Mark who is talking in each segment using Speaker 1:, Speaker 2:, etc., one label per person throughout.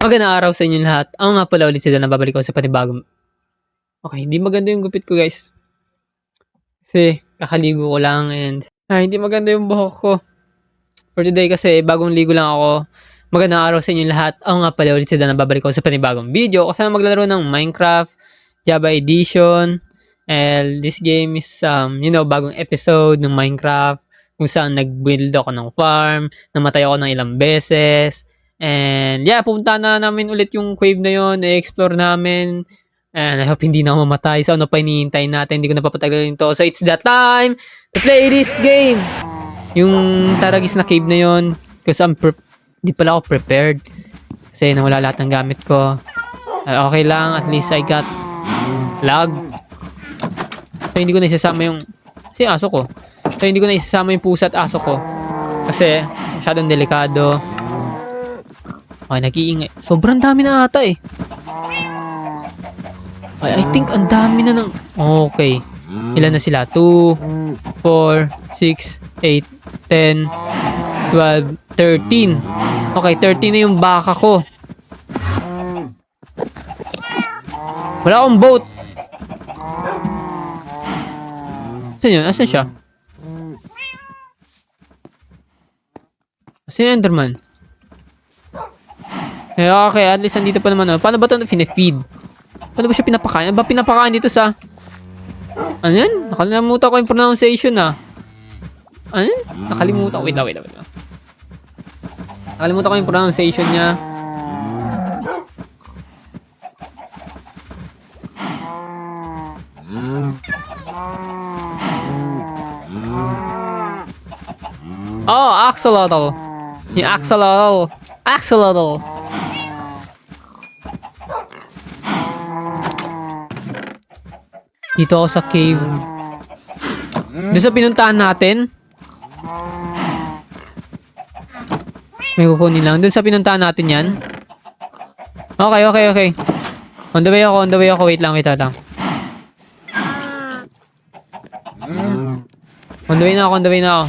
Speaker 1: Magandang araw sa inyo lahat. Ako nga pala ulit sila na babalik ako sa panibagong... Okay, hindi maganda yung gupit ko guys. Kasi kakaligo ko lang and hindi maganda yung buhok ko. For today kasi bagong ligo lang ako. Magandang araw sa inyo lahat. Ako nga pala ulit sila na babalik ako sa panibagong video. Kasi maglalaro ng Minecraft, Java Edition. And this game is bagong episode ng Minecraft kung saan nag-build ako ng farm, namatay ako ng ilang beses. And yeah, pupunta na namin ulit yung cave na yon, i-explore namin. And I hope hindi na ako mamatay. So ano pa hinihintay natin? Hindi ko na papatagalin to. So it's the time to play this game! Yung Taragis na cave na yon, kasi di pala ako prepared. Kasi nawala lahat ng gamit ko. Okay lang, at least I got lag. So hindi ko na isasama yung aso ko. So hindi ko na isasama yung pusa at aso ko. Kasi masyadong delikado. Okay, nag-iingay. Sobrang dami na ata eh. I think ang dami na ng... Okay. Ilan na sila? 2, 4, 6, 8, 10, 12, 13. Okay, 13 na yung baka ko. Wala akong boat. Saan yun? Asan siya? Asan yung Enderman? Okay, at least nandito pa naman. Paano ba ito fine-feed? Paano ba siya pinapakain? Ano ba pinapakain dito sa... Ano yan? Nakalimutan ko yung pronunciation ah. Ano yan? Nakalimutan ko. Wait lang. Nakalimutan ko yung pronunciation niya. Oh, axolotl. Yung axolotl. Axolotl. Dito ako sa cave. Doon sa pinuntahan natin. May kukunin lang. Doon sa pinuntahan natin yan. Okay. On the way ako. Wait lang. On the way na ako.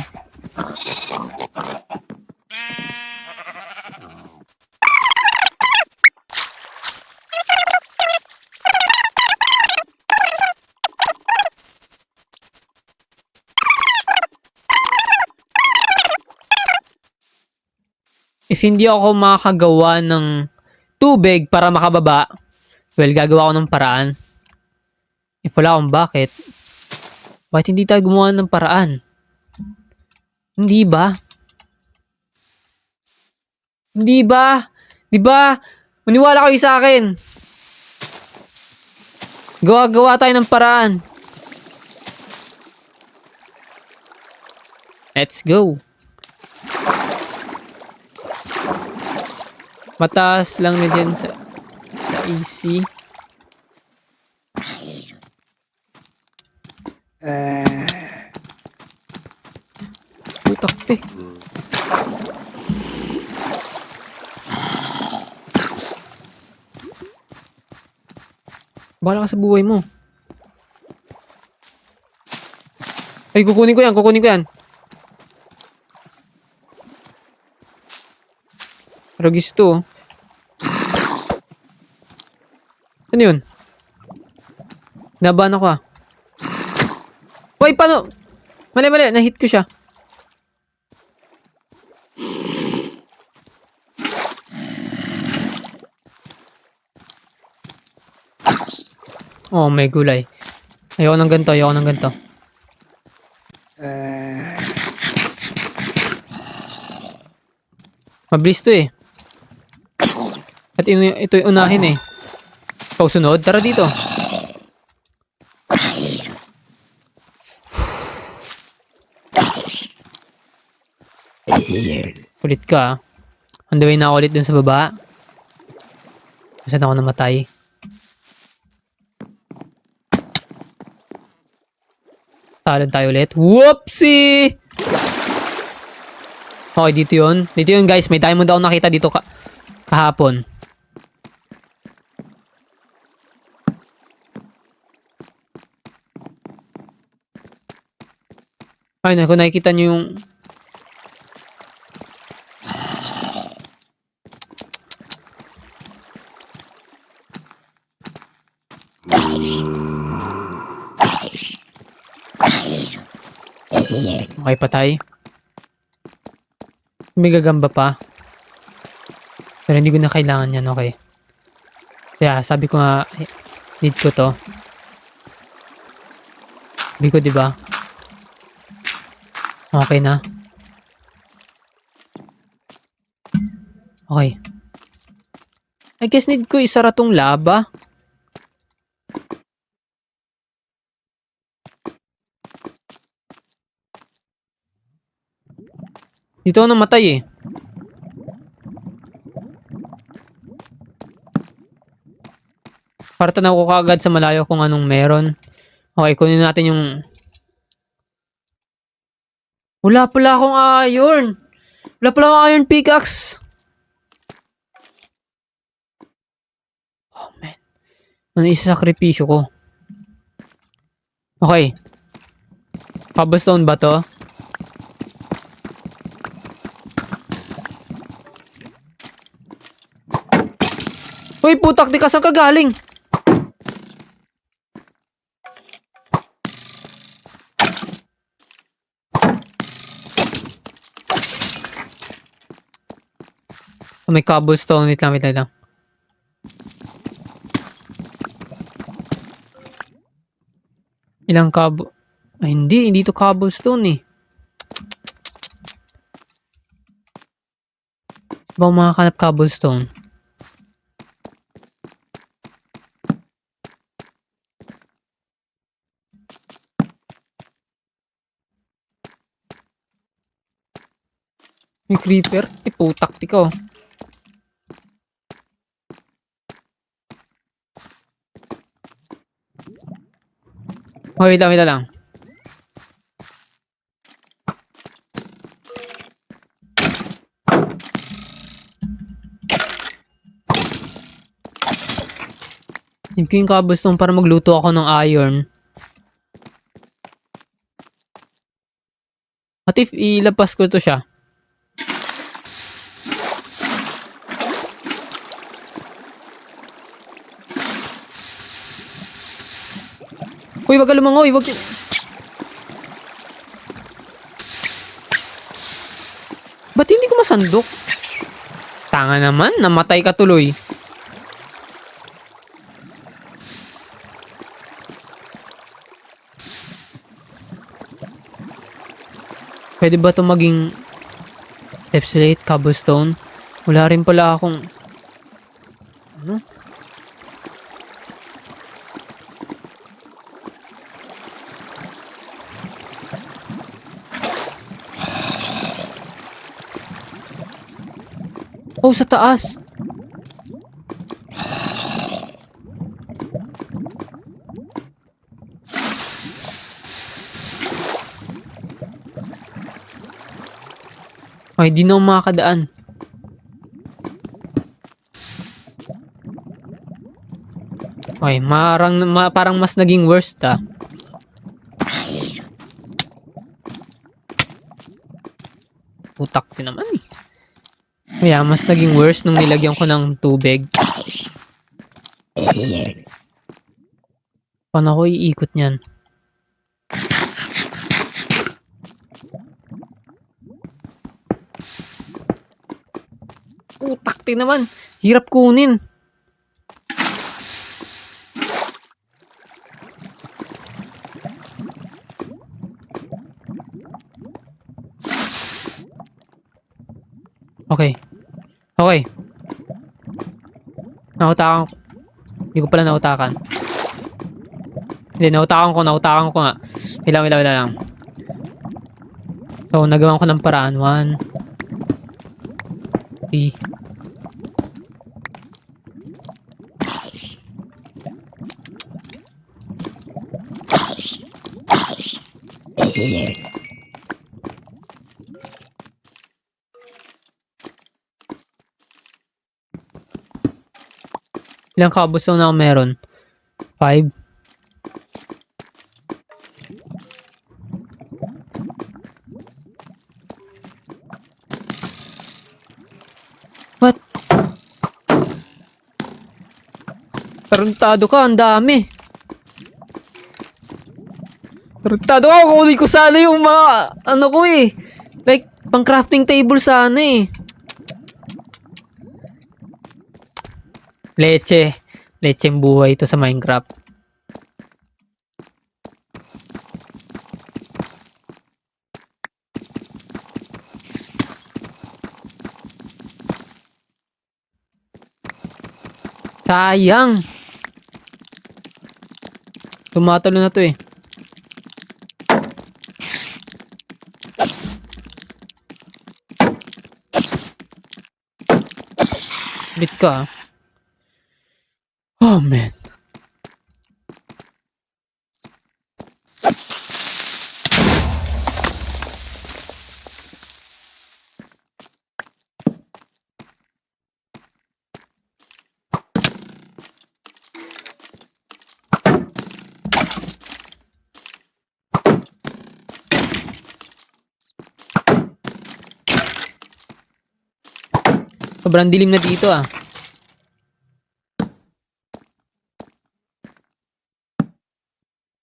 Speaker 1: If hindi ako makakagawa ng tubig para makababa, well, gagawa ako ng paraan. If wala akong bakit hindi tayo gumawa ng paraan? Hindi ba? Di ba? Maniwala kayo sa akin. Gawa tayo ng paraan. Let's go. Mataas lang na dyan sa easy. Putak te. Bahala ka sa buhay mo. Ay, kukunin ko yan. Ragis to. Ano yun? Nabahan ako ah. Uy, paano? Mali. Nahit ko siya. Oh, may gulay. Ayoko ng ganito. Mabilis to eh. At ito yung unahin eh. Ikaw sunod? Tara dito. Ulit ka. On the way na ako ulit dun sa baba. Saan ako namatay? Talon tayo ulit. Whoopsie! Okay, dito yun. Guys. May diamond ako nakita dito kahapon. Ay, kung nakikita nyo yung... Okay, patay. May gagamba pa. Pero hindi ko na kailangan yan, okay. Kaya sabi ko nga, need ko to. Sabi ko, diba? Okay na. Okay. I guess need ko isara tong laba. Dito ako namatay eh. Para tanaw ko kaagad sa malayo kung anong meron. Okay, kunin natin yung... Wala pala akong iron. Wala pala akong iron pickaxe. Oh man. Ano isasakripisyo ko? Okay. Cobblestone ba to? Uy, putak di ka saan ka galing? Oh, may cobblestone. Wait lang. Ilang Ay, hindi to cobblestone eh. Ba makakanap cobblestone? May creeper? Putak di ko. Oh, wait lang. Need ko yung cobblestone para magluto ako ng iron. At if ilabas ko to siya? Uy, wag ka lumangoy, wag yun. Ba't hindi ko masandok? Tanga naman, namatay ka tuloy. Pwede ba ito maging Tepsilate, cobblestone? Wala rin pala akong... Ano? Oh, sa taas. Ay, di na ako makakadaan. Okay, parang mas naging worst ah. Putak din naman eh. Kaya mas naging worse nung nilagyan ko ng tubig. Paano ako iikot niyan? Putak din naman. Hirap kunin. Okay. Nautakan ko. Hindi ko pala nautakan. Hindi, nautakan ko nga. Ilang lang. So, nagawan ko ng paraan. 1, 3. Ilang cobblestone na ako meron? 5. What? Tarantado ka, ang dami. Tarantado ako, kukunin ko sana yung mga, ano ko eh. Like, pang crafting table sana eh. Leche. Leche ang buhay ito sa Minecraft. Sayang. Tumatalo na to eh. Bit ka. Oh man. Sobrang dilim na dito ah.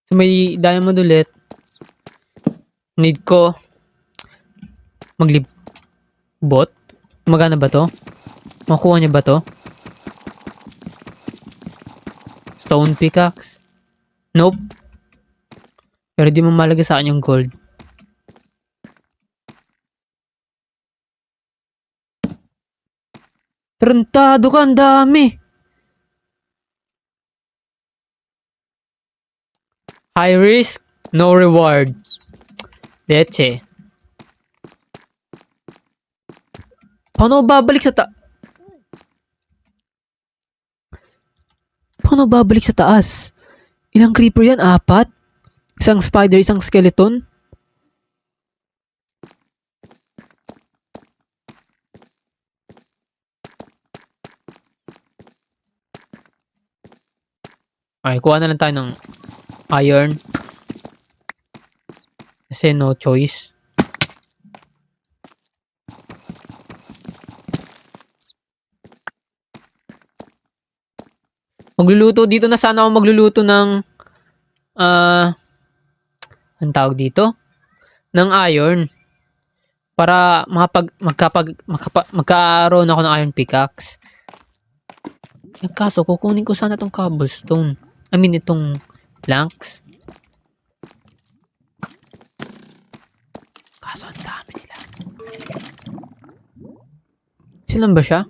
Speaker 1: So may diamond ulit. Need ko maglibot. Magana ba to? Makuha niya ba to? Stone pickaxe? Nope. Pero di mo malaga sa akin yung gold. Tarantado ka, ang dami. High risk, no reward. Leche. Paano babalik sa Paano babalik sa taas? Ilang creeper yan? 4? Isang spider, isang skeleton? Okay, kuha na lang tayo ng iron. Kasi no choice. Magluluto dito na sana ako magluluto ng ang tawag dito? Ng iron. Para magkaroon ako ng iron pickaxe. Yung kaso, kukunin ko sana tong cobblestone. I mean, itong planks. Kaso, ang dami nila. Silan ba siya?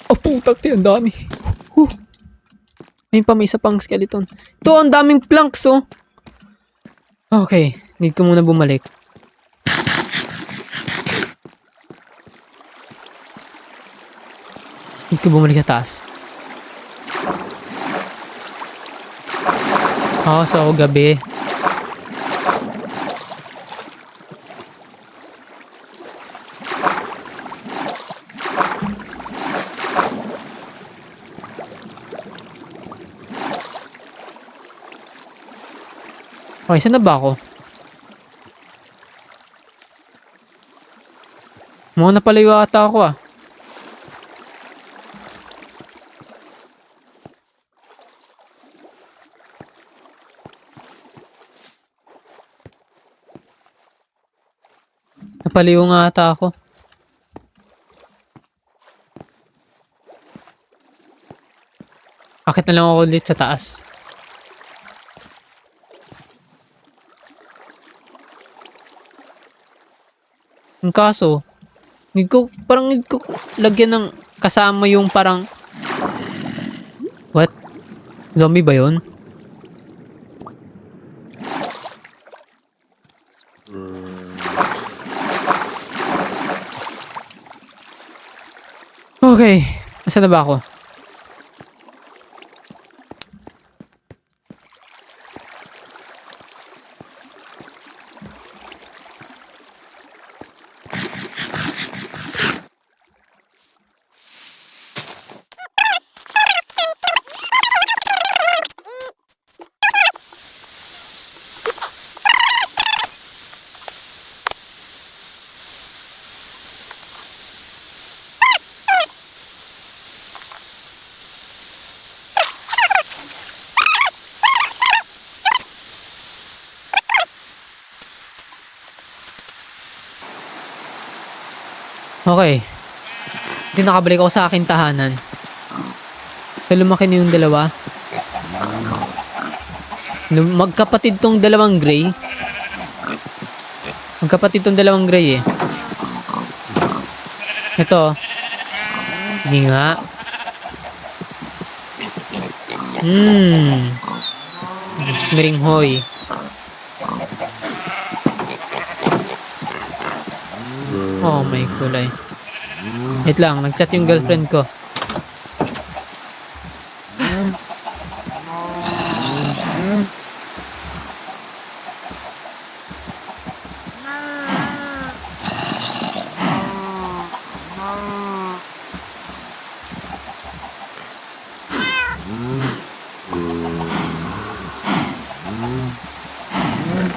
Speaker 1: Oh, putak yan, dami. May isa pang skeleton. Ito, ang daming planks, oh. Okay, need ko muna bumalik. Need ko bumalik sa taas. So gabi. Okay, saan na ba ako? Mukhang napalayo ata ako ah. Napalayo nga ata ako. Akit na lang ako ulit sa taas. Ang kaso, parang need ko lagyan ng kasama yung parang what? Zombie ba yun? Okay, asan na ba ako? Okay. Hindi nakabalik ako sa akin tahanan. So, lumaki na yung dalawa. Magkapatid tong dalawang gray. Magkapatid tong dalawang gray eh. Ito. Sige nga. Smiring hoy. Oh, may kulay. Wait lang, nag-chat yung girlfriend ko.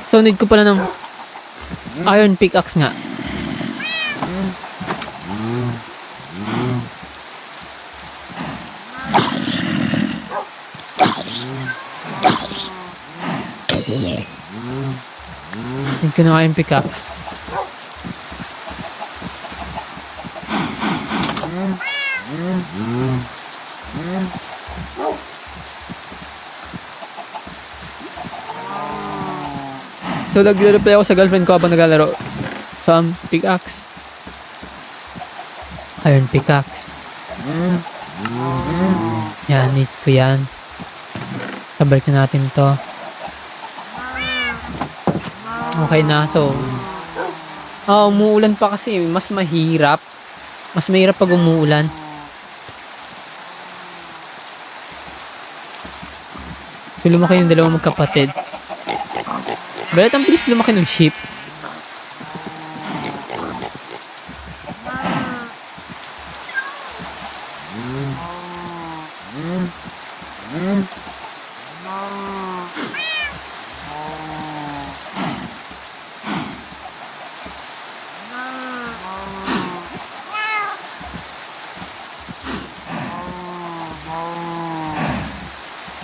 Speaker 1: So, need ko pala ng iron pickaxe nga. Need ko ng iron pickaxe. So, nagre-reply ako sa girlfriend ko habang naglalaro. Some pickaxe. Iron pickaxe. Yan, need ko yan. Sabalik na natin to. Okay na, so. Umuulan pa kasi. Mas mahirap. Mas mahirap pag umuulan. So, lumaki yung dalawang magkapatid. Balit ang bilis lumaki ng sheep.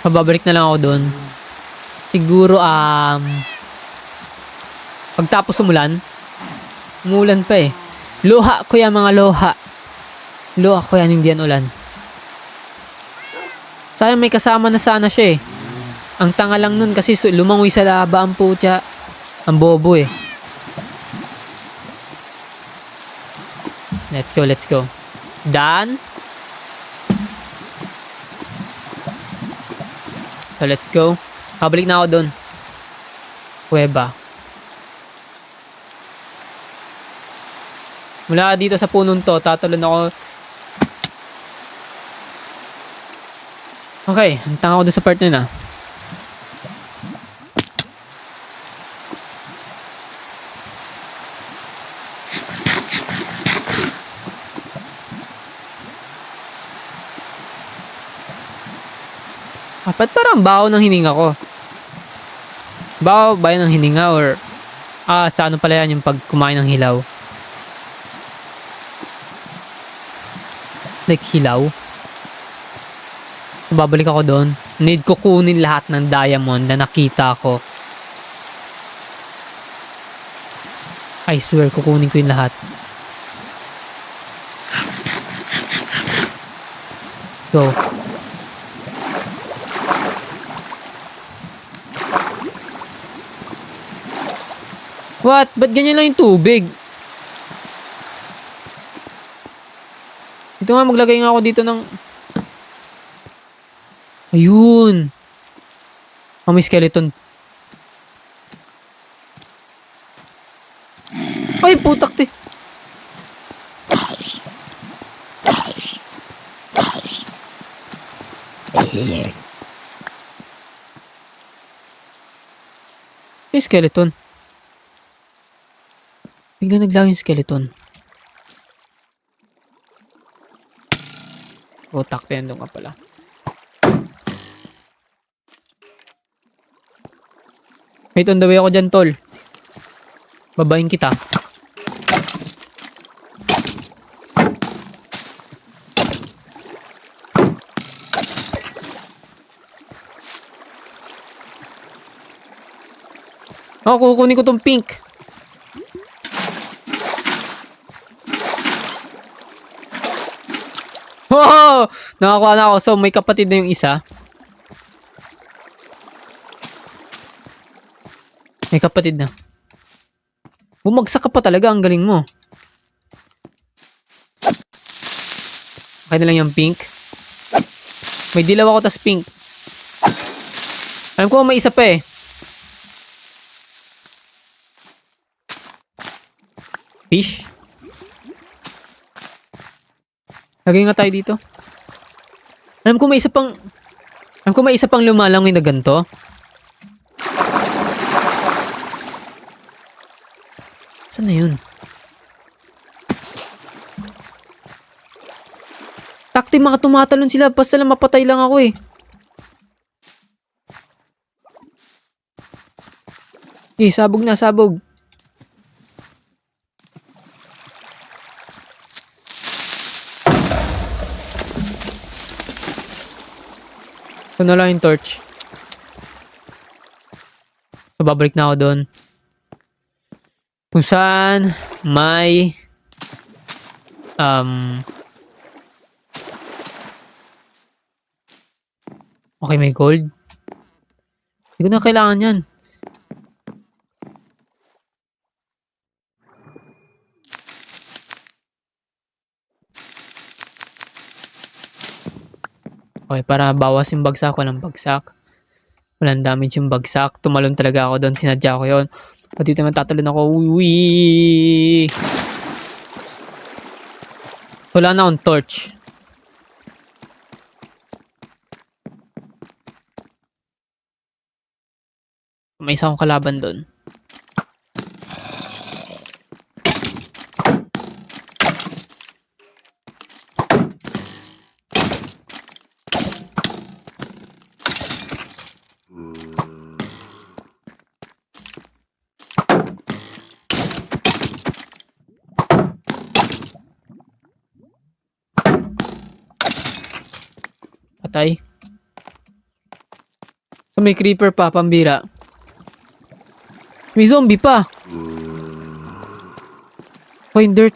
Speaker 1: Pababalik na lang ako doon. Siguro, pagtapos umulan pa eh. Luha ko yan mga loha. Luha ko yan, hindi yan ulan. Sayang may kasama na sana siya eh. Ang tanga lang nun kasi lumangoy sa laba ang putya. Ang bobo eh. Let's go, let's go. Done. So let's go. Pabalik na ako doon. Kuweba. Mula dito sa punong to, tatalon ako. Okay, hantang ako doon sa part na yun ah. Ba't parang baho ng hininga ko? Baho ba yun ng hininga or sa ano pala yan yung pag kumain ng hilaw? Like hilaw? Babalik ako doon. Need ko kunin lahat ng diamond na nakita ko. I swear, kukunin ko yung lahat. Go. What? Ba't ganyan lang yung tubig? Ito nga, maglagay nga ako dito ng... Ayun. May skeleton. Ay, putak te. May skeleton. Bigla naglaw yung skeleton. Putak te, doon ka pala. Wait, on the way ako dyan, tol. Babayin kita. Kukunin ko tong pink. Oh! Nakakuha na ako. So, may kapatid na yung isa. May kapatid na. Bumagsak ka pa talaga. Ang galing mo. Okay na lang yung pink. May dilaw ako tas pink. Alam ko may isa pa eh. Fish. Lagay nga tayo dito. Alam ko may isa pang lumalangoy na ganito. Saan na yun? Takti, mga tumatalon sila. Basta lang mapatay lang ako eh. Sabog na, sabog. Ito na lang yung torch. So, babalik na ako doon. Kung saan may okay, may gold. Hindi ko na kailangan yan. Okay, para bawas yung bagsak. Walang bagsak. Walang damage yung bagsak. Tumalon talaga ako doon. Sinadya ko yun. Pati naman tatalon ako. Uwi! So, wala na akong torch. May isa akong kalaban doon. Patay. So, may creeper pa, pambira. May zombie pa. Coin dirt.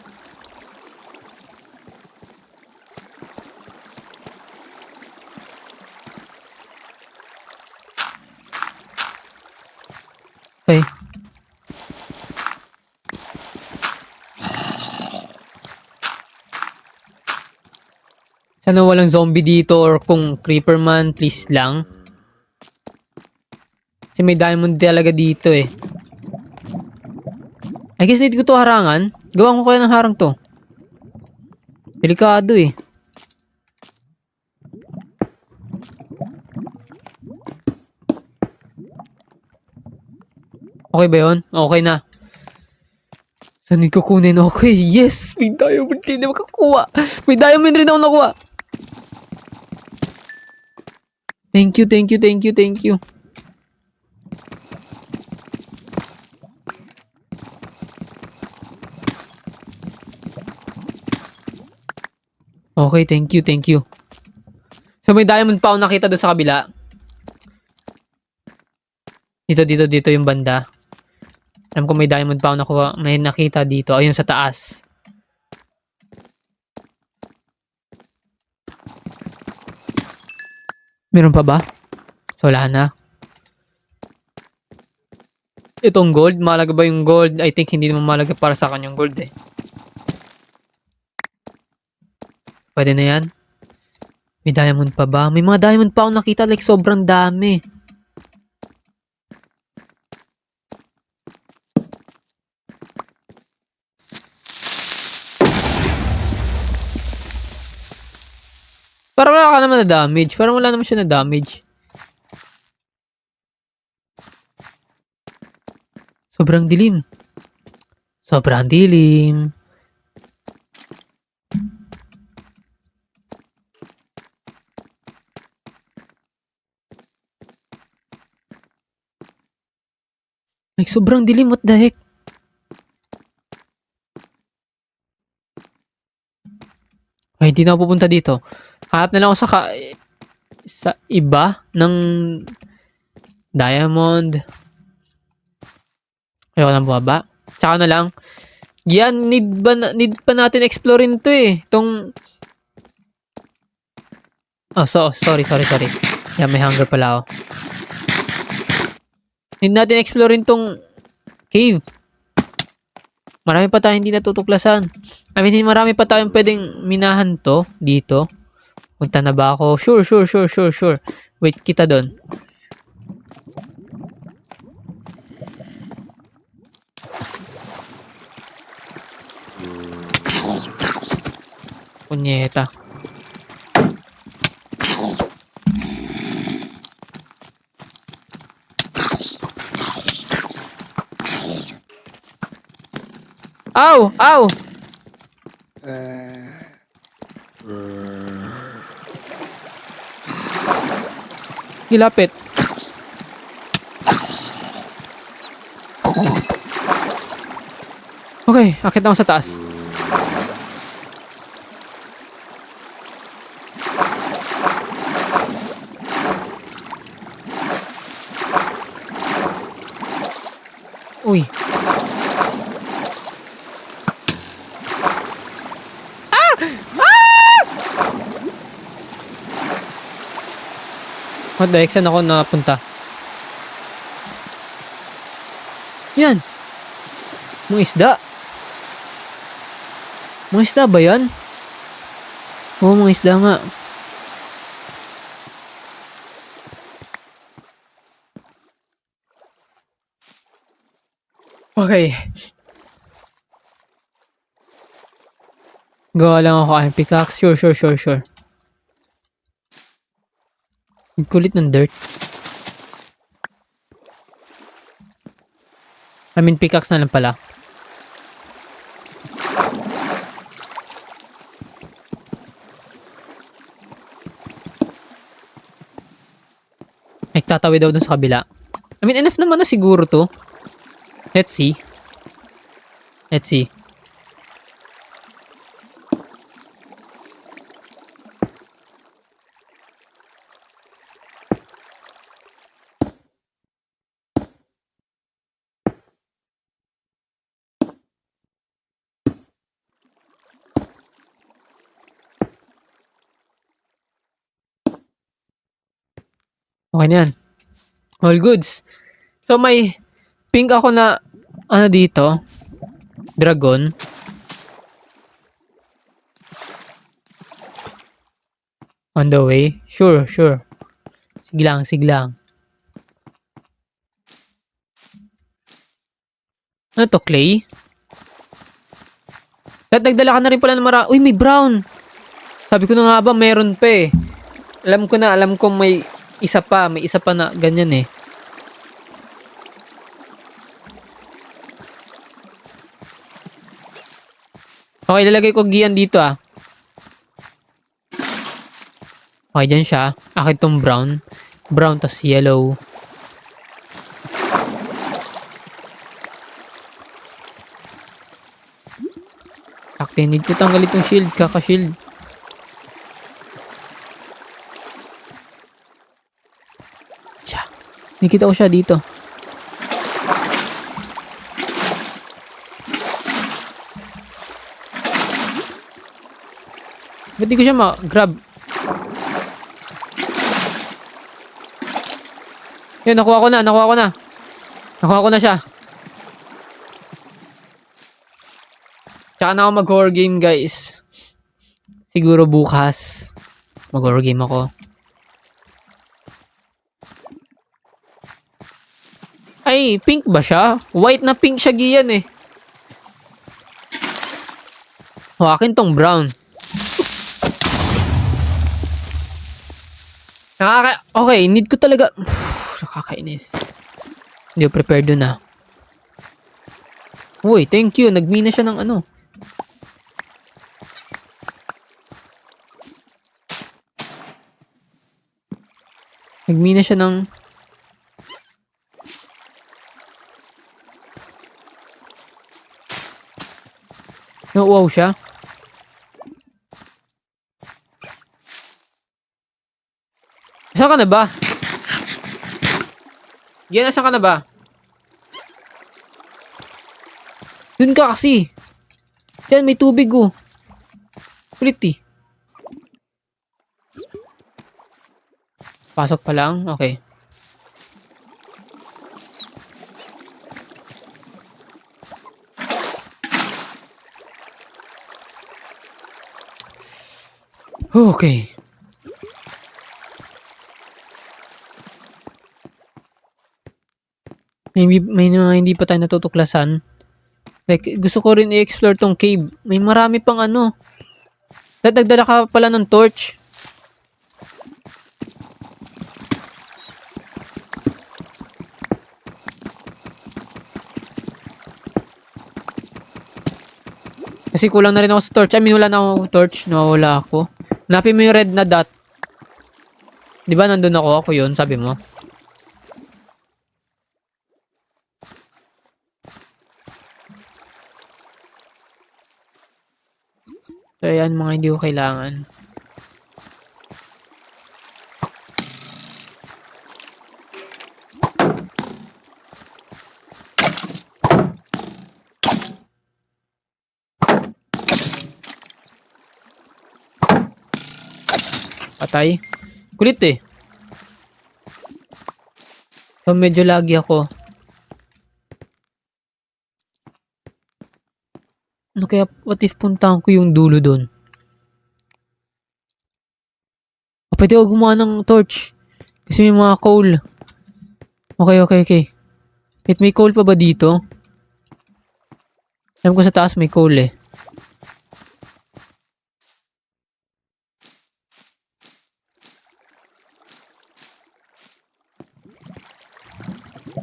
Speaker 1: Okay. Sana walang zombie dito or kung creeper man, please lang. Kasi may diamond talaga dito eh. I guess need ko to harangan. Gawan ko kaya ng harang to. Delikado eh. Okay ba yun? Okay na. Saan ko kunin? Okay, yes! May diamond din na makakuha. May diamond rin ako nakuha. Thank you, thank you, thank you, thank you. Okay, thank you, thank you. So may diamond pa ako nakita doon sa kabila. Dito yung banda. Alam ko may diamond pa ako nakuha, may nakita dito. Ayun sa taas. Meron pa ba? So wala na. Itong gold, mahalaga ba yung gold? I think hindi naman mahalaga para sa akin yung gold eh. Pwede na yan. May diamond pa ba? May mga diamond pa ako nakita, like sobrang dami. Parang wala ka naman na damage. Parang wala naman siya na damage. Sobrang dilim. Sobrang dilim. Like, sobrang dilim. What the heck? Ay, hindi na ako pupunta dito. Hanap na lang ako sa iba ng diamond. Ayoko nang bumaba. Tsaka na lang. Yan, need pa natin explorein to eh. Oh, sorry. Yeah, may hunger pala ako. Hindi natin explorein tong cave. Marami pa tayong hindi natutuklasan. I mean, marami pa tayong pwedeng minahan to dito. Punta na ba ako? Sure. Wait, kita doon. Punyeta. Ow! Gilapit. Okay, akit ako sa taas. Uy. What the heck? Saan ako napunta? Yan. Mga isda. Mga isda ba yan? Oo, mga isda nga. Okay. Gawa lang ako ang pickaxe. Sure. Ang kulit ng dirt. I mean, pickaxe na lang pala. Ay, tatawid daw dun sa kabila. I mean, enough naman na siguro to. Let's see. Okay na yan. All goods. So, may pink ako na, ano dito? Dragon. On the way. Sure. Sige lang. Ano to, clay? At nagdala ka na rin pala ng Uy, may brown! Sabi ko na nga ba, meron pa eh. Alam ko may isa pa na ganyan eh. Okay, lalagay ko giyan dito ah. Okay, dyan siya. Akin tong brown. Brown tas yellow. Sakto, need ko tanggal itong shield. Kaka-shield. Siya. Nakita ko siya dito. Ba't di ko siya ma-grab? Yun, nakuha ko na. Nakuha ko na siya. Tsaka na ako mag-horror game, guys. Siguro bukas. Mag-horror game ako. Ay, pink ba siya? White na pink siya giyan eh. O, akin tong brown. Okay, need ko talaga. Nakakainis. Hindi ko prepared dun ah. Uy, thank you. Nagmina siya ng ano. Nagmina siya ng... wow siya. Saan ka na ba? Yan, saan ka na ba? Dun ka kasi. Yan, may tubig oh. Pretty. Pasok pa lang? Okay. Okay. May mga hindi pa tayo natutuklasan. Like, gusto ko rin i-explore tong cave. May marami pang ano. Dadagdala ka pala ng torch. Kasi kulang na rin ako sa torch. I mean, wala na ako torch. Nawawala ako. Hanapin mo yung red na dot. Di ba nandun ako? Ako yun, sabi mo. So, ayan, mga hindi ko kailangan. Patay. Kulit eh. So, medyo lagi ako. Ano kaya, what if puntahan ko yung dulo doon? Pwede ako gumawa ng torch. Kasi may mga coal. Okay. Wait, may coal pa ba dito? Alam ko sa taas may coal eh.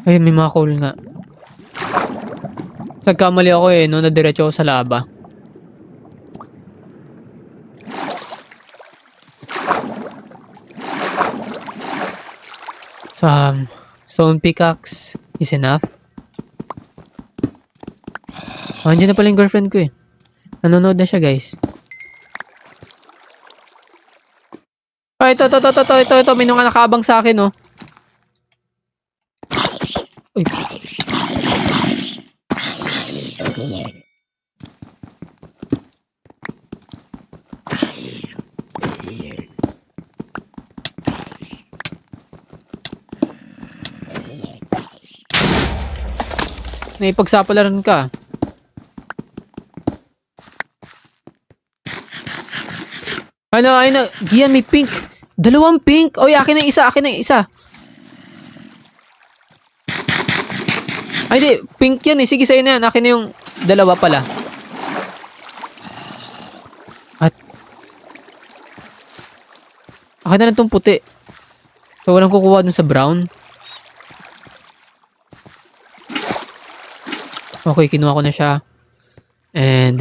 Speaker 1: Ayun, may mga coal nga. Nagkamali ako eh, no? Nadiretso ako sa laba. Stone pickaxe is enough. Oh, andyan na pala yung girlfriend ko eh. Nanonood na siya, guys. Oh, ito. May nung nakabang sa akin, oh. Uy. Naipagsapalaran ka. Ano, Gian, may pink. 2 pink. Oy, akin na yung isa. Ay, di. Pink yan eh. Sige, sa'yo na yan. Akin na yung 2 pala. At akin na lang tong puti. So, walang kukuha dun sa brown. Okay, kinuha ko na siya. And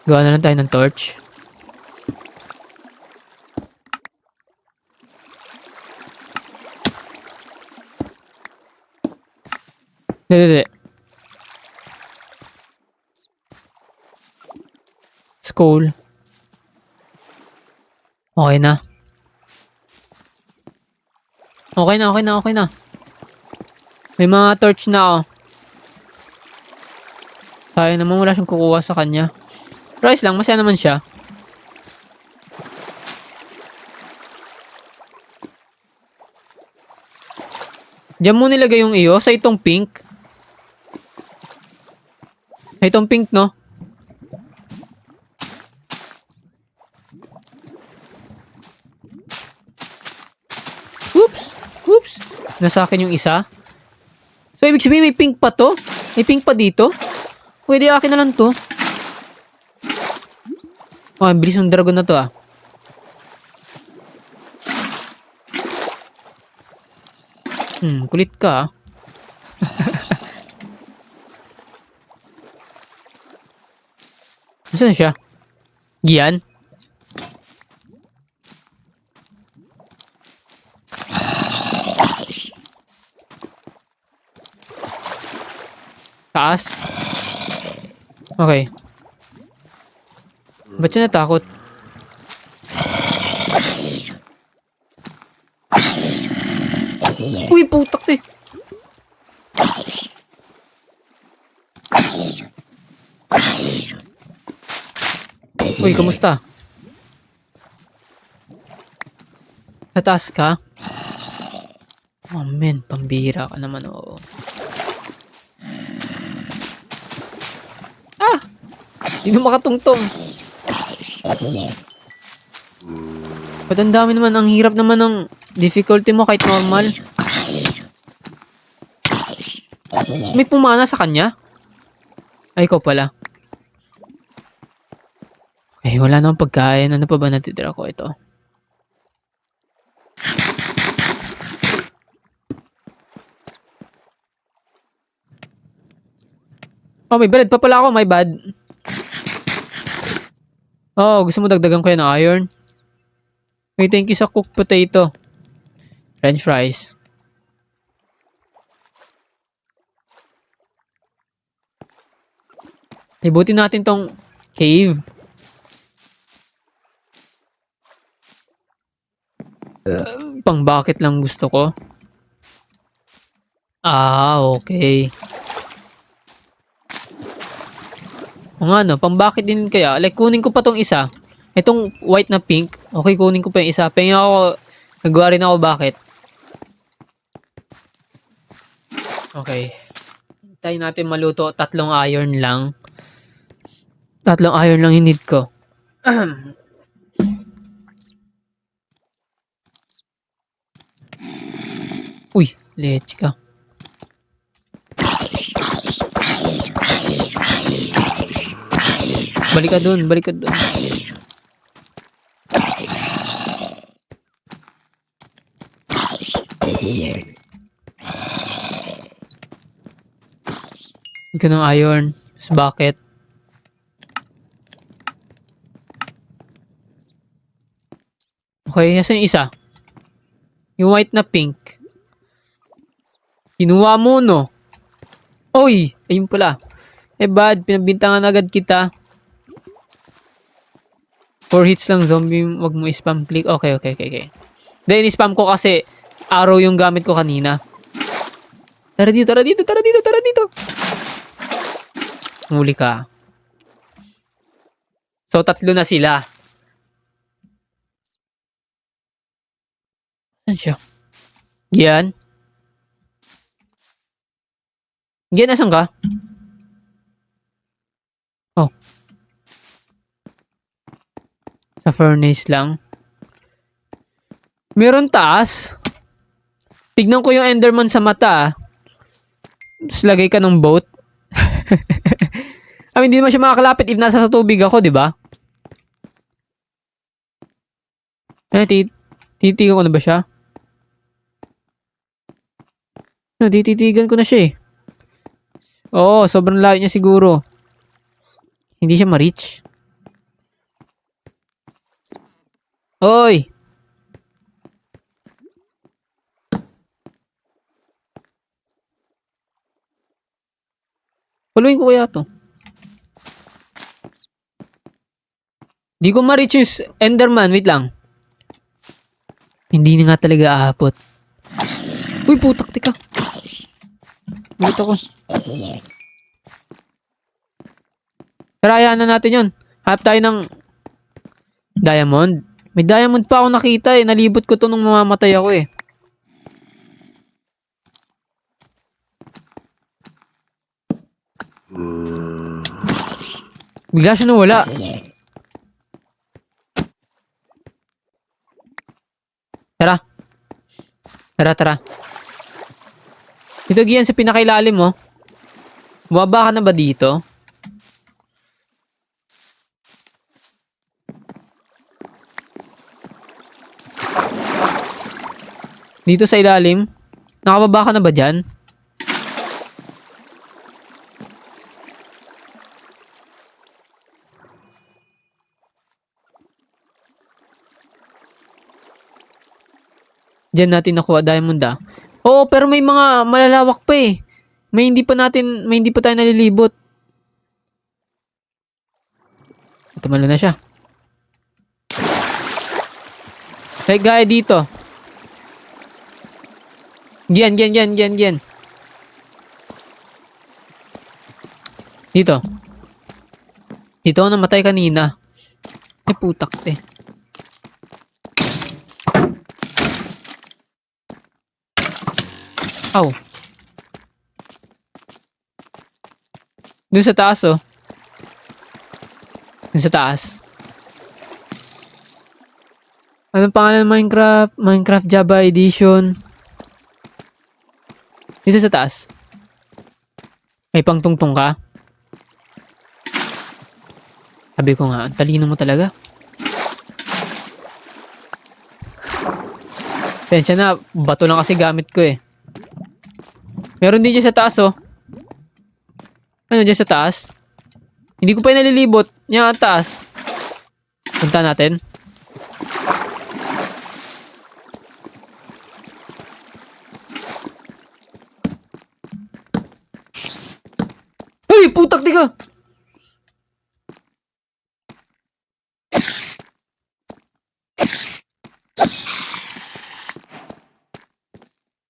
Speaker 1: gawa na lang tayo ng torch. Hindi. Skull. Okay na. Okay na. May mga torch na ako. Sayang naman wala siyang kukuha sa kanya. Price lang, masaya naman siya. Diyan mo nilagay yung iyo sa itong pink. Sa itong pink, no? Oops. Nasa akin yung isa. So, ibig sabihin may pink pa to? May pink pa dito? Pwede akin na lang to. Oh, ang bilis ng dragon na to ah. Kulit ka ah. Nasaan siya? Gian? Taas? Okay. Ba't siya natakot? Uy, putak eh. Uy, kamusta? Sa taas ka? Oh men, pambira ka naman, oo. Ah! Hindi na makatungtong. Ba't ang dami naman, ang hirap naman ng difficulty mo kahit normal. May pumana sa kanya? Ay, ikaw pala. Okay, wala namang pagkain. Ano pa ba natitira ko ito? Oh, may bread pa pala ako. My bad. Oh, gusto mo dagdagan ko yan ng iron? Okay, thank you sa cooked potato. French fries. Ibutin natin tong cave. Pang bakit lang gusto ko. Ah, okay. O nga no, pang bakit din kaya? Like, kunin ko pa tong isa. Itong white na pink. Okay, kunin ko pa yung isa. Pengen ako, nagawa rin ako bakit. Okay. Hintayin natin maluto. 3 iron lang. 3 iron lang yung need ko. Uy, leche ka. Balik ka dun, balik ka dun. Ito ng iron. Sa bucket. Okay, nasa yung isa? Yung white na pink. Kinuha mo, no? Oy! Ayun pala. Eh, bad. Pinabintangan agad kita. 4 hits lang, zombie. Wag mo spam click. Okay. Then, spam ko kasi arrow yung gamit ko kanina. Tara dito. Muli ka. So, 3 na sila. Saan siya? Gian? Gian, nasan ka? Oh. Sa furnace lang. Meron taas. Tignan ko yung Enderman sa mata. Tapos lagay ka ng boat. I mean, hindi naman siya makakalapit if nasa sa tubig ako, di ba? Eh, titigan ko na ba siya? No, tititigan ko na siya eh. Oo, sobrang layo niya siguro. Hindi siya ma-reach. Oy! Paluin ko kaya to. Di ko ma-reach yung Enderman. Wait lang. Hindi na nga talaga aabot. Uy, putak, tika. Wait ako. Tarayaan na natin yun. Hanap tayo ng diamond. May diamond pa ako nakita eh. Nalibot ko to nung mamamatay ako eh. Bigla siya nawala. Tara. Dito Gian sa pinakailalim mo. Bumaba ka na ba dito? Dito sa ilalim? Nakababa ka na ba dyan? Diyan natin nakuha diamond ah. Oo, pero may mga malalawak pa eh. May hindi pa tayo nalilibot. Tumalo na siya. Like gaya dito. Gian. Dito. Dito ako namatay kanina. Ay putak eh. Aw. Dun sa taas, oh. Dun sa taas. Anong pangalan ng Minecraft? Minecraft Java Edition. Dito sa taas. May pangtungtong ka? Sabi ko nga, talino mo talaga. Sensya na, bato lang kasi gamit ko eh. Meron din dyan sa taas, oh. Ano dyan sa taas? Hindi ko pa yung nalilibot. Yan ang taas. Punta natin. Hey! Putak di ka!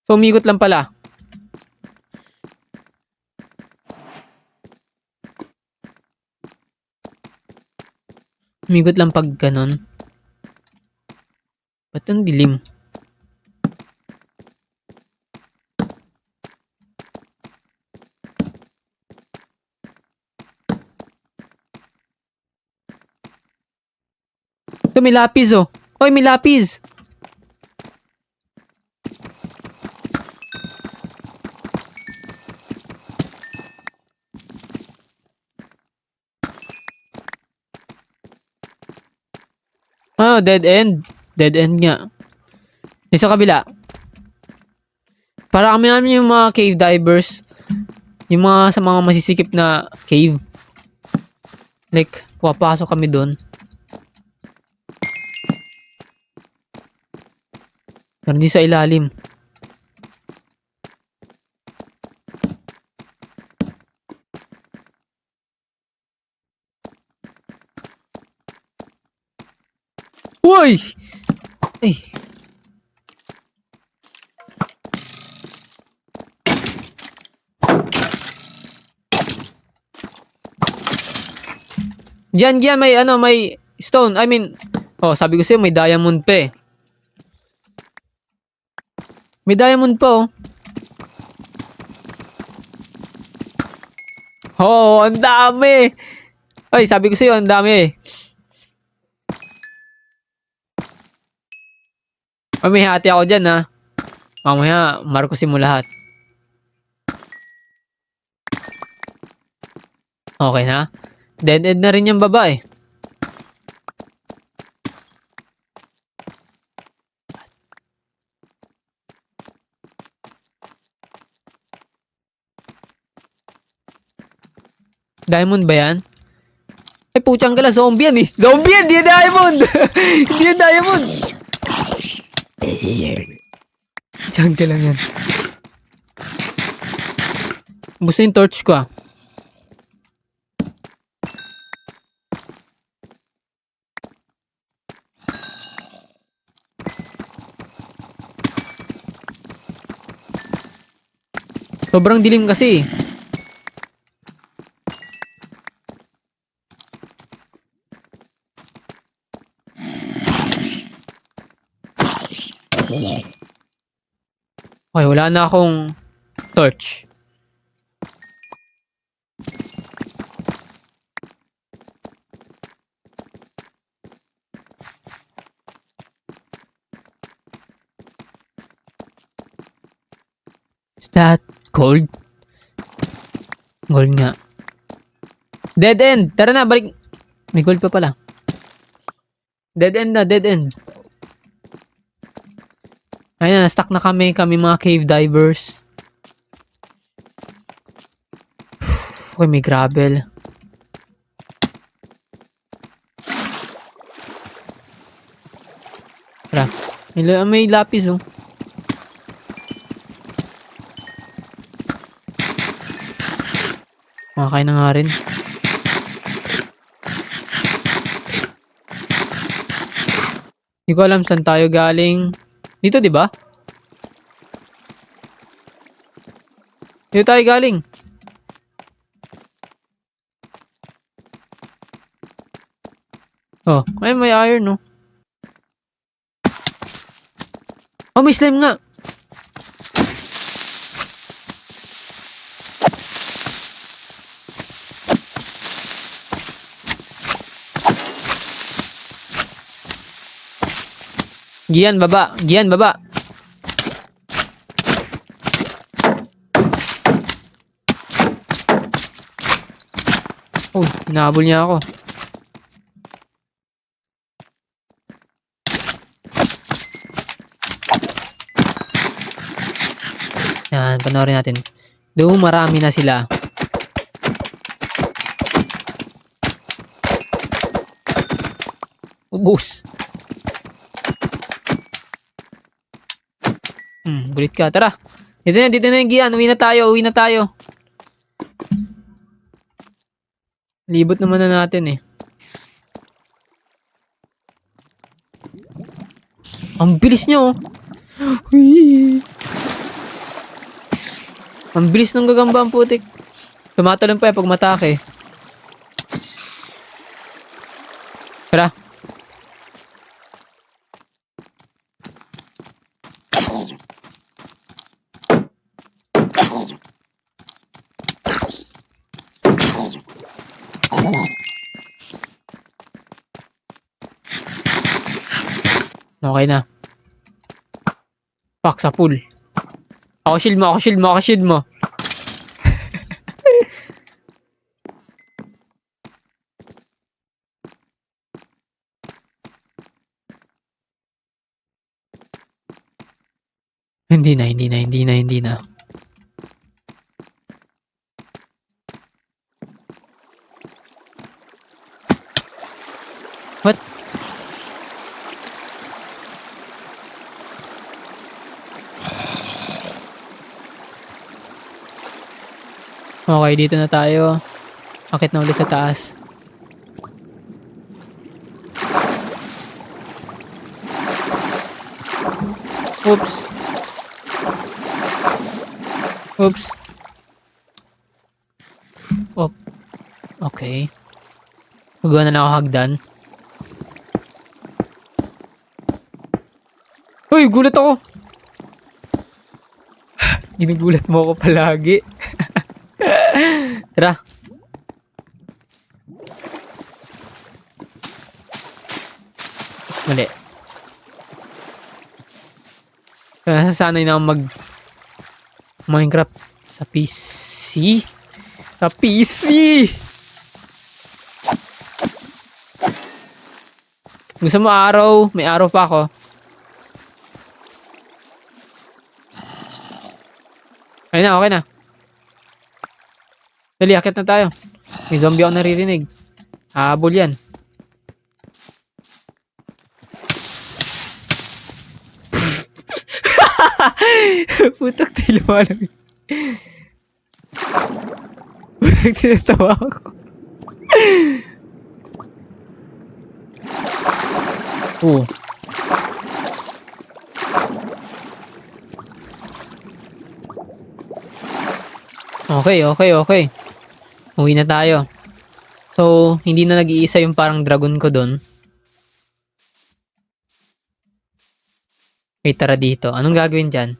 Speaker 1: So, umikot lang pala. Umikot lang pag ganon. Ba't ang dilim? Ito, may lapis, oh. Oy, may lapis! Ah, dead end. Dead end nga. Yung sa kabila. Para kami namin yung mga cave divers. Yung mga sa mga masisikip na cave. Like, pupasok kami doon. Pero di sa ilalim. Uy! Ay. Diyan, may ano, may stone. I mean, oh, sabi ko sa'yo, may diamond pa eh. May diamond pa, oh. Oh, ang dami! Ay, sabi ko sa'yo, ang dami eh. May hati ako dyan, ha. Mamaya, markusin mo lahat. Okay na? Dead end na rin yung baba eh. Diamond ba yan? Ay, puchang gala, zombie yan eh. Zombie yan, di yan diamond! Di yan diamond! Diyan ka lang yan. Gusto yung torch ko ah. Sobrang dilim kasi. Okay, wala na akong torch. Is that gold? Gold nga. Dead end! Tara na, balik. May gold pa pala. Dead end na, dead end. Ayun na, stuck na kami mga cave divers. Okay, may gravel. Tara, may lapis oh. Makakain na nga rin. Hindi ko alam saan tayo galing. Dito, di ba? Dito tayo galing. Oh, may iron, no? Oh, may slime nga. Gian, baba. Gian, baba. Oh, hinahabol niya ako. Yan, panoorin natin. Doon marami na sila. Ubus. Gulit ka. Tara. Dito na yung Gian. Uwi na tayo. Libot naman na natin eh. Ang bilis nyo. Uy. Ang bilis ng gagamba ang putik. Tumatalon pa pag matake. Tara. Okay na. Pak sa pool. Ako shield mo. Hindi na. What? Okay, dito na tayo. Akit na ulit sa taas. Oops. Oh. Okay. Magawa na lang ako hagdan. Uy, gulat ako. Ginugulat mo ako palagi. Tara. Mali. Kaya sasanay na mag Minecraft sa PC. Gusto mo araw? May araw pa ako. Okay na. Dali, akit na tayo. May zombie ako naririnig. Habol yan. Putak, tilawa lang. Putak, tinatawa ako. Oh. Okay. Uwi na tayo. So, hindi na nag-iisa yung parang dragon ko doon. Okay, tara dito. Anong gagawin dyan?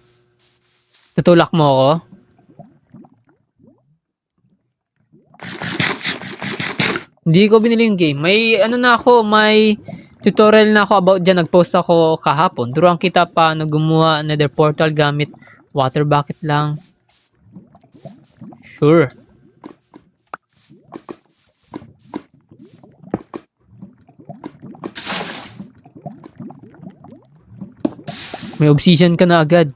Speaker 1: Tutulak mo ako? Hindi ko binili yung game. May tutorial na ako about dyan. Nag-post ako kahapon. Turuan kita paano gumawa nether portal gamit water bucket lang. Sure. May obsidian ka na agad.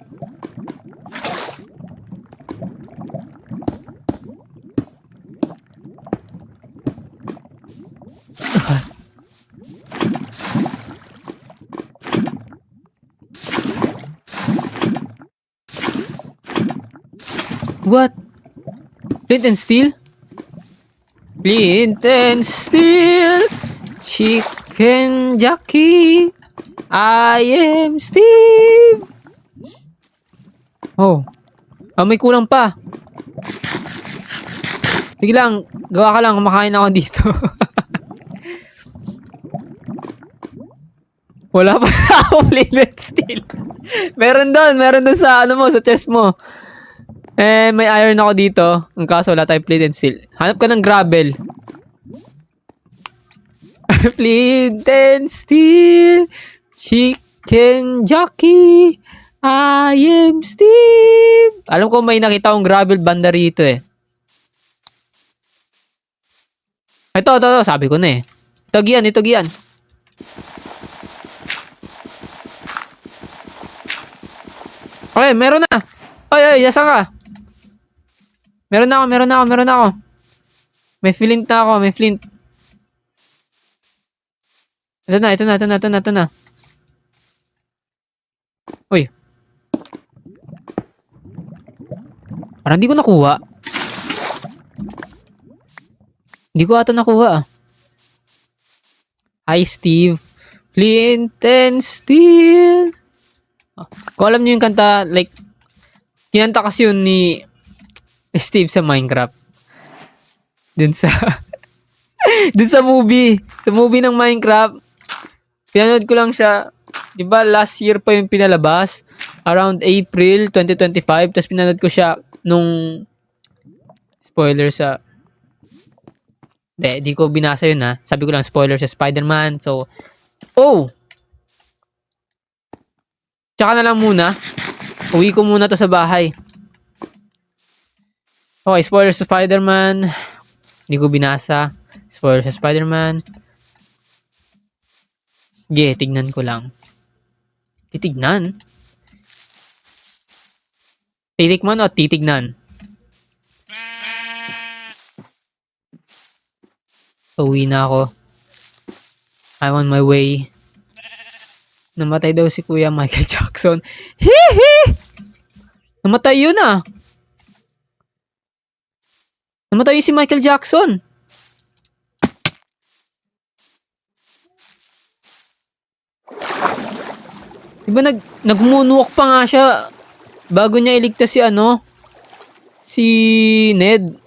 Speaker 1: What? Flint and steel? Chicken jockey. I am Steve. Oh. May kulang pa. Sige lang, gawa ka lang, kumakain ako dito. Wala pa na ako flint and steel. Meron doon sa sa chest mo. May iron ako dito. Ang kaso wala tayong flint and steel. Hanap ka ng gravel. Flint and steel. Ken Jockey, I am Steve. Alam ko may nakita akong gravel banda rito eh. Ito, sabi ko na eh. Ito gian. Okay, meron na. Ay, yasa ka. Meron na ako. May flint na ako, may flint. Ito na. Uy. Parang di ko nakuha. Hindi ko ata nakuha. Hi, Steve. Flint and Steel. Kung alam niyo yung kanta, like, kinanta kasi yun ni Steve sa Minecraft. Dun sa movie. Sa movie ng Minecraft. Pinanood ko lang siya. Diba last year pa yung pinalabas? Around April 2025. Tapos pinanood ko siya nung spoiler sa... Di ko binasa yun ha. Sabi ko lang spoiler sa Spider-Man. So, tsaka na lang muna. Uwi ko muna to sa bahay. Okay, spoiler sa Spider-Man. Hindi ko binasa. Spoiler sa Spider-Man. Sige, tignan ko lang. Titignan? Titikman o titignan? Uwi na ako. I'm on my way. Namatay daw si Kuya Michael Jackson. Hihi! Namatay yun ah. Namatay yun si Michael Jackson. Diba nag-moonwalk pa nga siya bago niya iligtas si Ned.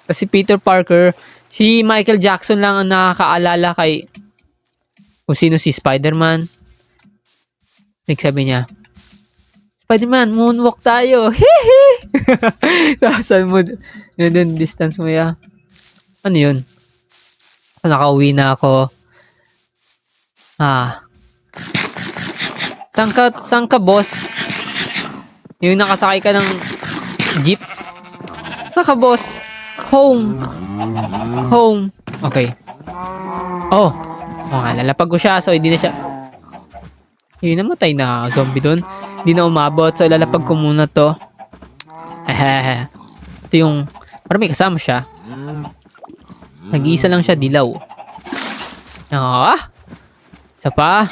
Speaker 1: Kasi Peter Parker, si Michael Jackson lang ang nakakaalala kay kung sino si Spider-Man. Nagsabi niya, Spider-Man, moonwalk tayo. Hihi! Saan mo, yun, distance mo ya. Ano yun? Nakauwi na ako. Saan ka, boss? Yung nakasakay ka ng jeep? Saan ka, boss? Home. Okay. Nga, lalapag ko siya. So, hindi na siya. Yun, namatay na zombie dun. Hindi na umabot. So, ilalapag ko muna to. Ito yung, parang may kasama siya. Nag-iisa lang siya, dilaw. Isa pa.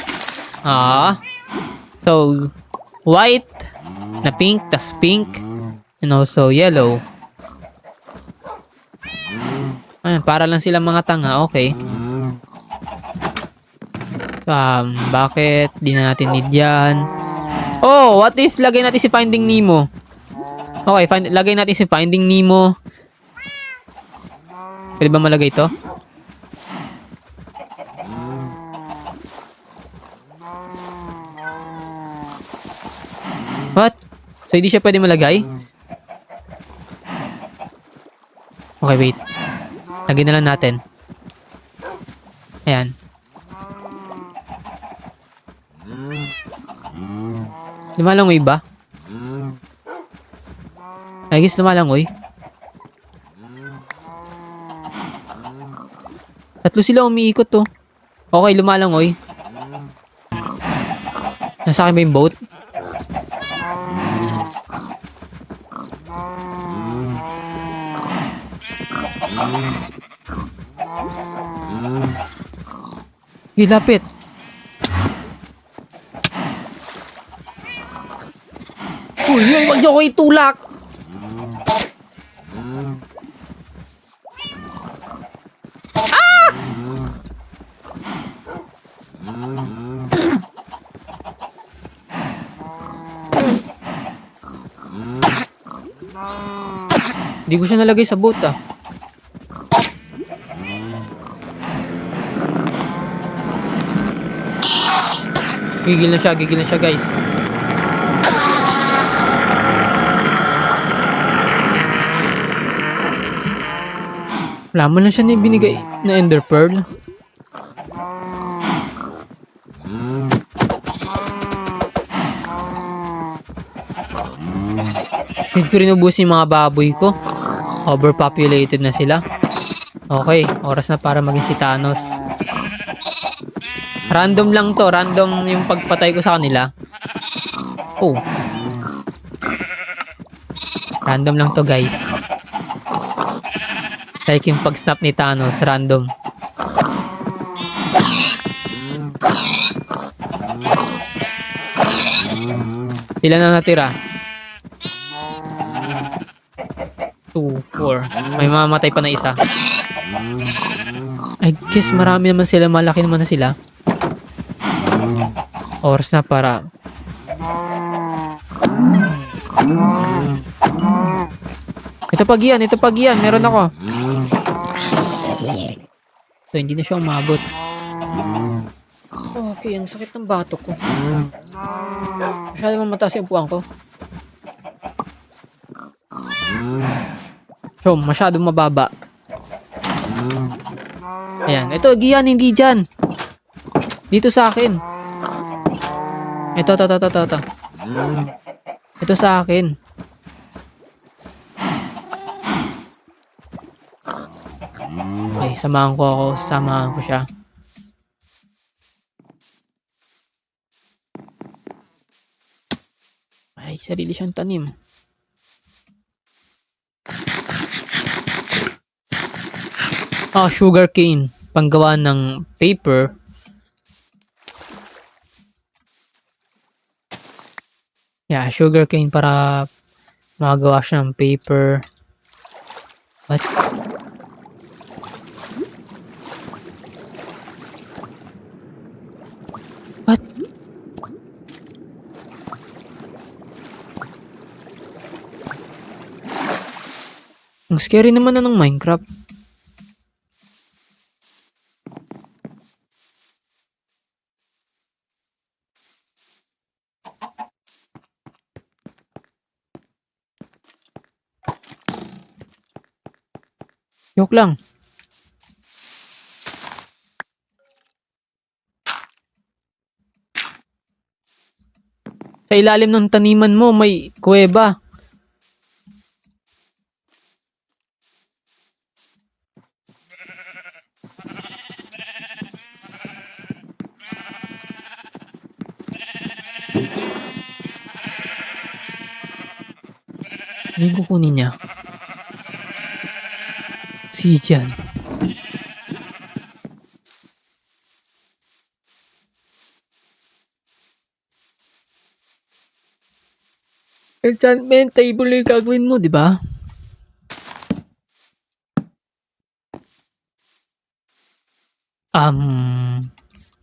Speaker 1: So, white na pink, tas pink, and also yellow. Para lang silang mga tanga. Okay. Bakit? Di na natin need yan. What if lagay natin si Finding Nemo? Okay, lagay natin si Finding Nemo. Pwede ba malagay ito? What? So, hindi siya pwede malagay? Okay, wait. Lagay na lang natin. Ayan. Lumalangoy ba? I guess lumalangoy. Tatlo sila umiikot to. Okay, lumalangoy. Nasa akin ba yung boat? Lapit. Uy, wag niyo ko itulak. Hindi ko siya nalagay sa boat Gigil na siya guys. Wala mo lang siya na binigay na Ender Pearl. Need ko rin ubusin yung mga baboy ko. Overpopulated na sila. Okay, oras na para maging si Thanos. Random lang to. Random yung pagpatay ko sa kanila. Oh. Random lang to, guys. Like yung pag-snap ni Thanos, random. Ilan na natira? 2, 4. May mamatay pa na isa. I guess marami naman sila. Malaki naman na sila. Oras na para... Ito pag yan. Meron ako. So, hindi na siya umabot. Okay, ang sakit ng batok ko. Masyado naman mataas yung puwang ko. So, masyadong mababa. Ayan. Ito, Gian, hindi dyan. Dito sa akin. Ito. Ito sa akin. Okay, samahan ko siya. Ay, sarili siyang tanim. Sugar cane. Panggawa ng paper. Yeah, sugar cane para magawa siya ng paper. What? What? Ang scary naman na ng Minecraft. Joke lang. Sa ilalim ng taniman mo may kuweba. Ano yung kukunin niya? Si Jan. Enchantment table yung gagawin mo, di ba?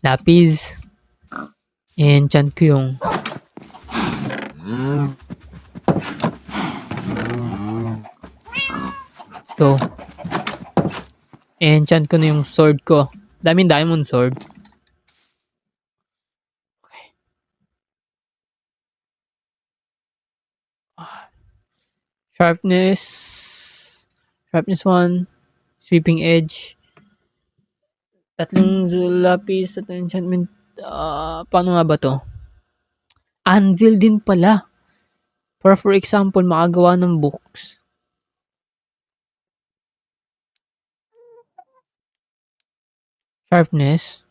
Speaker 1: Lapis. Enchant ko yung... Let's go. Enchant ko na yung sword ko. Daming diamond sword. Okay. Sharpness 1. Sweeping edge. 3 lapis, 3 enchantment. Paano nga ba to? Anvil din pala. For example, makagawa ng books. Sharpness.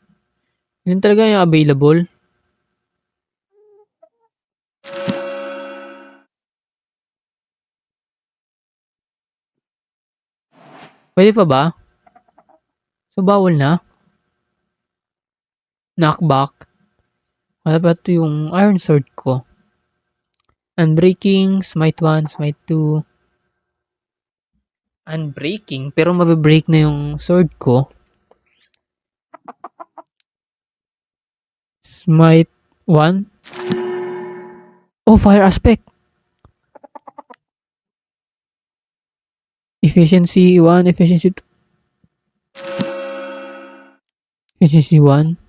Speaker 1: Yun talaga yung available. Pwede pa ba? So, bawal na. Knockback. Wala ba ito yung iron sword ko? Unbreaking. Smite 1, Smite 2. Unbreaking? Pero mabibreak na yung sword ko. Smite 1. Oh, fire aspect. Efficiency 1, efficiency 2. Efficiency 1.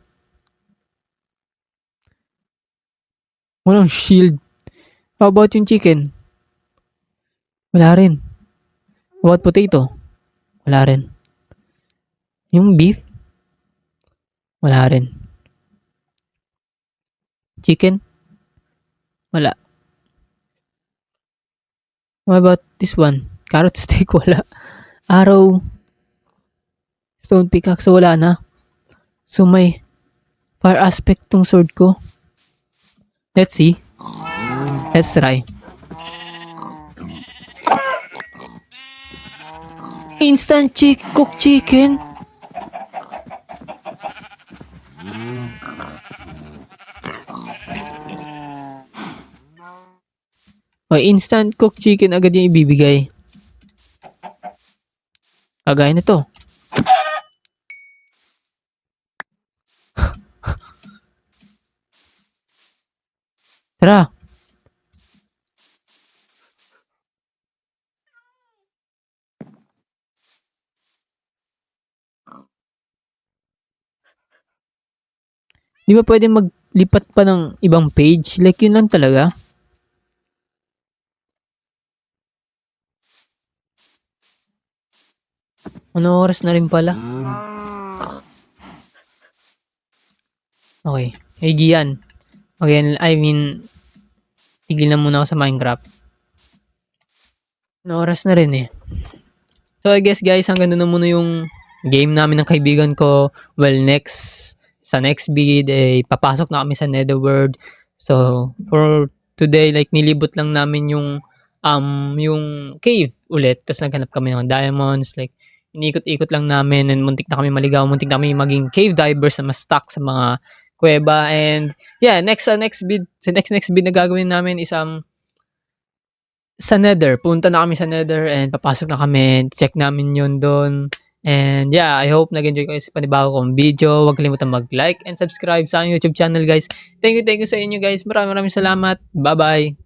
Speaker 1: Walang shield. How about yung chicken? Wala rin. How about potato? Wala rin. Yung beef? Wala rin. Chicken? Wala. What about this one? Carrot stick, wala. Arrow, stone pickaxe, so wala na. So may fire aspect tong sword ko. Let's see. Let's try. Instant cooked chicken. O, instant cooked chicken agad yung ibibigay. Kagaya nito. Tara. Di ba pwede maglipat pa ng ibang page? Like yun lang talaga. Ano oras na rin pala? Okay. Hey Gian. Okay, I mean, tigil na muna ako sa Minecraft. Ano oras na rin eh. So I guess guys, hanggang doon na muna yung game namin ng kaibigan ko. Well, sa next vid, papasok na kami sa Netherworld. So, for today, like, nilibot lang namin yung cave ulit. Tapos naghanap kami ng diamonds. Like, inikot-ikot lang namin and muntik na kami maligaw. Muntik na kami maging cave divers na mas-stuck sa mga kuweba. And, yeah, sa next vid na gagawin namin is, sa Nether. Punta na kami sa Nether and papasok na kami. Check namin yun doon. And yeah, I hope nag-enjoy kayo sa panibago kong video. Huwag kalimutan mag-like and subscribe sa aking YouTube channel, guys. Thank you sa inyo, guys. Maraming salamat. Bye-bye.